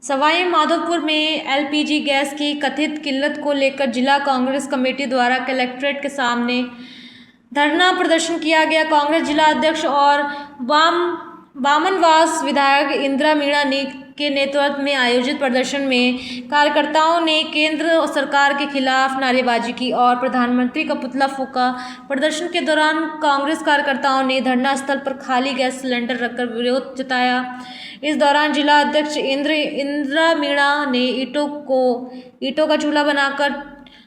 सवाई माधोपुर में LPG gas की कथित किल्लत को लेकर जिला कांग्रेस कमेटी द्वारा कलेक्ट्रेट के सामने धरना प्रदर्शन किया गया। कांग्रेस जिला अध्यक्ष और बामनवास विधायक इंदिरा मीणा के नेतृत्व में आयोजित प्रदर्शन में कार्यकर्ताओं ने केंद्र सरकार के खिलाफ नारेबाजी की और प्रधानमंत्री का पुतला फूंका। प्रदर्शन के दौरान कांग्रेस कार्यकर्ताओं ने धरना स्थल पर खाली गैस सिलेंडर रखकर विरोध जताया। इस दौरान जिला अध्यक्ष इंदिरा मीणा ने ईंटों का चूल्हा बनाकर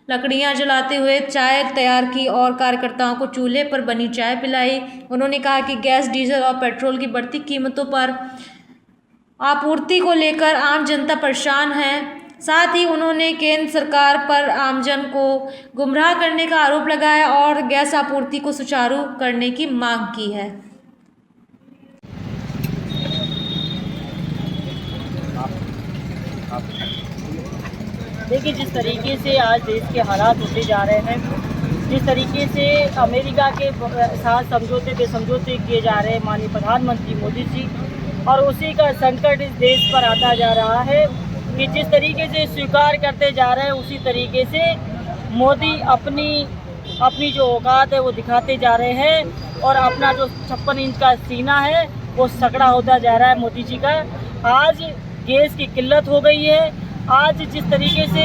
लकड़ियां जलाते हुए चाय तैयार की और कार्यकर्ताओं को चूल्हे पर बनी चाय पिलाई। उन्होंने कहा कि गैस, डीजल और पेट्रोल की बढ़ती कीमतों पर आपूर्ति को लेकर आम जनता परेशान है। साथ ही उन्होंने केंद्र सरकार पर आमजन को गुमराह करने का आरोप लगाया और गैस आपूर्ति को सुचारू करने की मांग की है। देखिए, जिस तरीके से आज देश के हालात होते जा रहे हैं, जिस तरीके से अमेरिका के साथ समझौते पे समझौते किए जा रहे हैं माननीय प्रधानमंत्री मोदी जी, और उसी का संकट इस देश पर आता जा रहा है कि जिस तरीके से स्वीकार करते जा रहे हैं उसी तरीके से मोदी अपनी जो औकात है वो दिखाते जा रहे हैं और अपना जो 56 इंच का सीना है वो सकड़ा होता जा रहा है मोदी जी का। आज गैस की किल्लत हो गई है। आज जिस तरीके से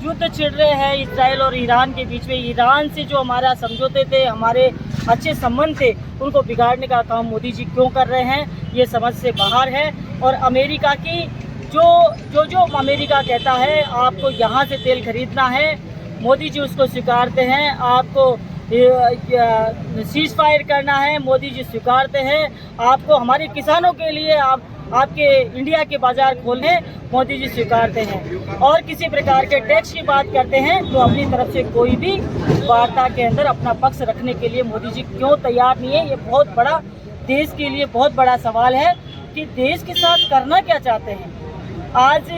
युद्ध छिड़ रहे हैं इजराइल और ईरान के बीच में, ईरान से जो हमारा समझौते थे, हमारे अच्छे संबंध थे, उनको बिगाड़ने का काम मोदी जी क्यों कर रहे हैं, ये समझ से बाहर है। और अमेरिका की जो अमेरिका कहता है आपको यहाँ से तेल खरीदना है, मोदी जी उसको स्वीकारते हैं। आपको सीज फायर करना है, मोदी जी स्वीकारते हैं। आपको हमारे किसानों के लिए आपके इंडिया के बाजार खोलने मोदी जी स्वीकारते हैं। और किसी प्रकार के टैक्स की बात करते हैं तो अपनी तरफ से कोई भी वार्ता के अंदर अपना पक्ष रखने के लिए मोदी जी क्यों तैयार नहीं है, ये बहुत बड़ा देश के लिए बहुत बड़ा सवाल है कि देश के साथ करना क्या चाहते हैं। आज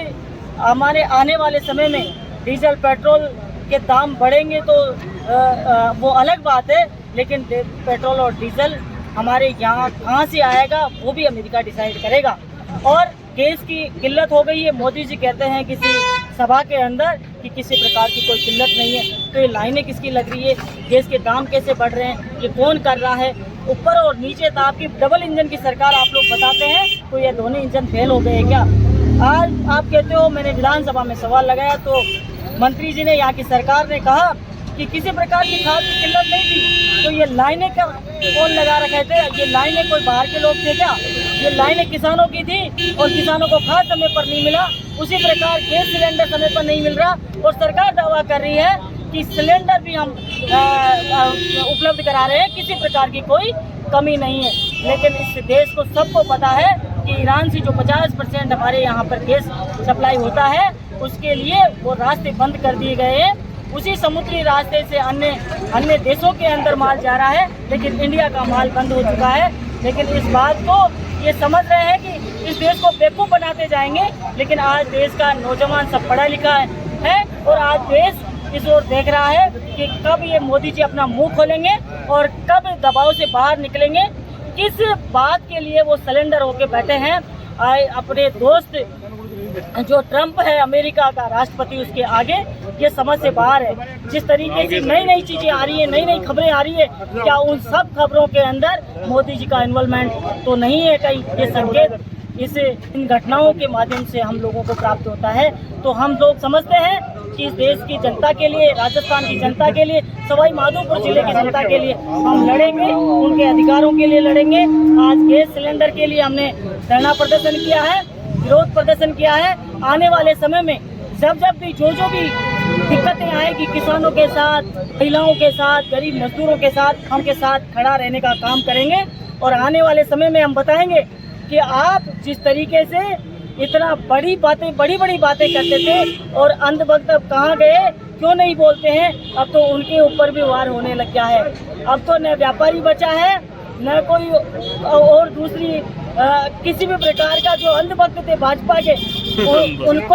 हमारे आने वाले समय में डीजल पेट्रोल के दाम बढ़ेंगे तो वो अलग बात है, लेकिन पेट्रोल और डीजल हमारे यहाँ कहाँ से आएगा वो भी अमेरिका डिसाइड करेगा। और गैस की किल्लत हो गई है। मोदी जी कहते हैं किसी सभा के अंदर कि किसी प्रकार की कोई किल्लत नहीं है, तो ये लाइनें किसकी लग रही है, गैस के दाम कैसे बढ़ रहे हैं, ये कौन कर रहा है। ऊपर और नीचे ताप की डबल इंजन की सरकार आप लोग बताते हैं, तो ये दोनों इंजन फेल हो गए क्या। आज आप कहते हो, मैंने विधानसभा में सवाल लगाया तो मंत्री जी ने, यहाँ की सरकार ने कहा कि किसी प्रकार की खाद की किल्लत नहीं थी, तो ये लाइनें कौन लगा रखे थे, ये लाइनें कोई बाहर के लोग थे क्या, ये लाइनें किसानों की थी और किसानों को खाद समय पर नहीं मिला। उसी प्रकार गैस सिलेंडर समय पर नहीं मिल रहा और सरकार दावा कर रही है कि सिलेंडर भी हम उपलब्ध करा रहे हैं, किसी प्रकार की कोई कमी नहीं है। लेकिन इस देश को सबको पता है कि ईरान से जो 50% हमारे यहाँ पर गैस सप्लाई होता है, उसके लिए वो रास्ते बंद कर दिए गए हैं। उसी समुद्री रास्ते से अन्य देशों के अंदर माल जा रहा है, लेकिन इंडिया का माल बंद हो चुका है। लेकिन इस बात को ये समझ रहे हैं कि इस देश को बेवकूफ़ बनाते जाएंगे, लेकिन आज देश का नौजवान सब पढ़ा लिखा है और आज देश इस ओर देख रहा है कि कब ये मोदी जी अपना मुंह खोलेंगे और कब दबाव से बाहर निकलेंगे। किस बात के लिए वो सिलेंडर होके बैठे हैं। अपने दोस्त जो ट्रम्प है अमेरिका का राष्ट्रपति, उसके आगे ये समझ से बाहर है। जिस तरीके से नई नई चीजें आ रही है, नई नई खबरें आ रही है, क्या उन सब खबरों के अंदर मोदी जी का इन्वॉल्वमेंट तो नहीं है कहीं। ये संकेत इन घटनाओं के माध्यम से हम लोगों को प्राप्त होता है। तो हम लोग समझते हैं कि इस देश की जनता के लिए, राजस्थान की जनता के लिए, सवाई माधोपुर जिले की जनता के लिए हम लड़ेंगे, उनके अधिकारों के लिए लड़ेंगे। आज गैस सिलेंडर के लिए हमने धरना प्रदर्शन किया है, विरोध प्रदर्शन किया है। आने वाले समय में जब भी जो भी दिक्कतें आएगी, किसानों के साथ, महिलाओं के साथ, गरीब मजदूरों के साथ, हम के साथ खड़ा रहने का काम करेंगे। और आने वाले समय में हम बताएंगे कि आप जिस तरीके से इतना बड़ी बड़ी बातें करते थे और अंधभक्त अब कहाँ गए, क्यों नहीं बोलते हैं, अब तो उनके ऊपर भी वार होने लग गया है। अब तो न व्यापारी बचा है, न कोई और दूसरी किसी भी प्रकार का जो अंधभक्त थे भाजपा के,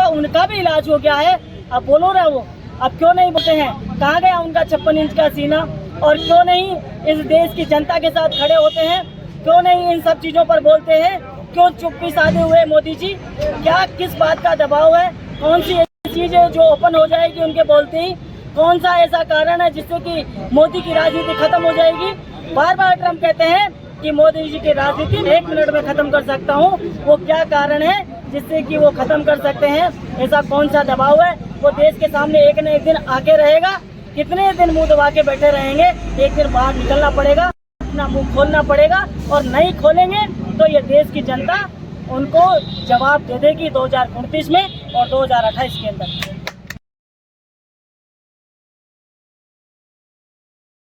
उनका भी इलाज हो गया है। अब बोलो ना, वो अब क्यों नहीं बोलते हैं, कहाँ गया उनका 56 इंच का सीना। और क्यों नहीं इस देश की जनता के साथ खड़े होते हैं, क्यों नहीं इन सब चीज़ों पर बोलते हैं। क्यों चुप्पी साधे हुए मोदी जी? क्या किस बात का दबाव है? कौन सी ऐसी चीज है जो ओपन हो जाएगी उनके बोलते ही? कौन सा ऐसा कारण है जिससे कि मोदी की राजनीति खत्म हो जाएगी? बार बार ट्रम्प कहते हैं कि मोदी जी की राजनीति 1 मिनट में खत्म कर सकता हूं। वो क्या कारण है जिससे कि वो खत्म कर सकते हैं? ऐसा कौन सा दबाव है? वो देश के सामने एक न एक दिन आके रहेगा। कितने दिन मुंह दबा के बैठे रहेंगे? एक दिन बाहर निकलना पड़ेगा, अपना मुंह खोलना पड़ेगा, और नहीं खोलेंगे तो ये देश की जनता उनको जवाब दे देगी 2029 में और 2028 के अंदर।